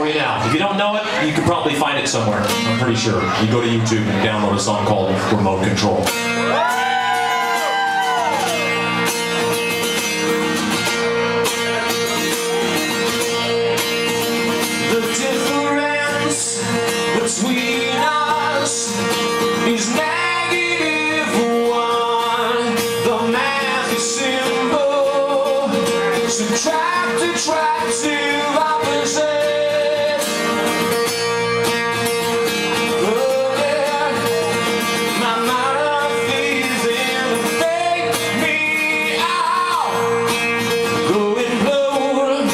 for you now. If you don't know it, you can probably find it somewhere. I'm pretty sure. You go to YouTube and download a song called Remote Control. The difference between us is -1. The math is simple. Subtract, attractive opposites. Oh yeah, my mouth is in to fake me out. Going blue,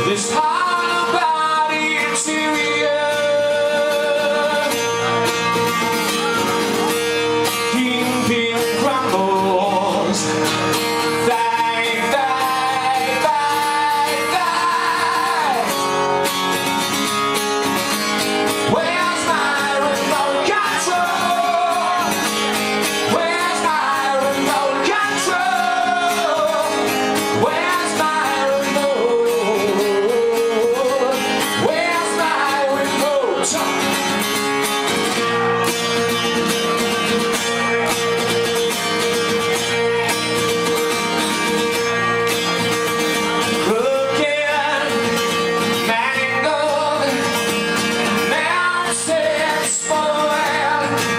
this hollow body interior. Kingpin crumbles.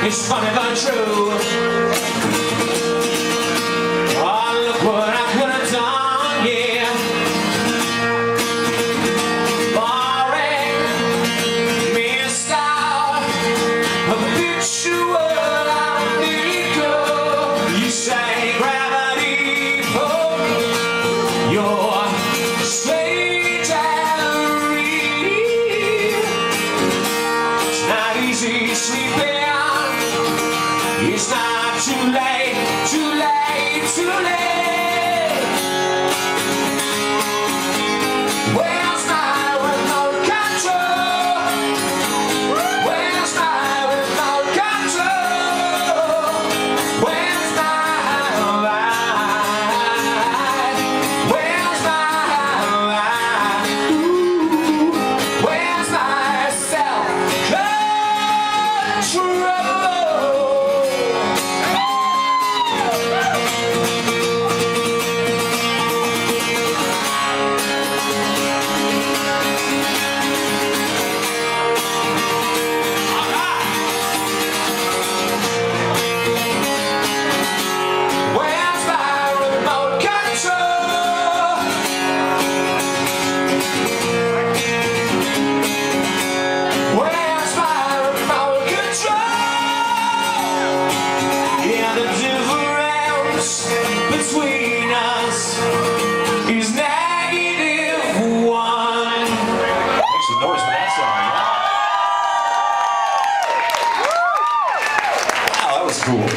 It's funny but true. Oh, look what I could have done, yeah. Boring, missed out, habitual, illegal. You say gravity, oh, you're strange and real. It's not easy sleeping. It's not too late, too late, too late. Where's my remote control? Where's my remote control? Where's my life? Where's my life? Ooh, where's my self-control? Between us is -1. Make some noise for that song. Wow, that was cool.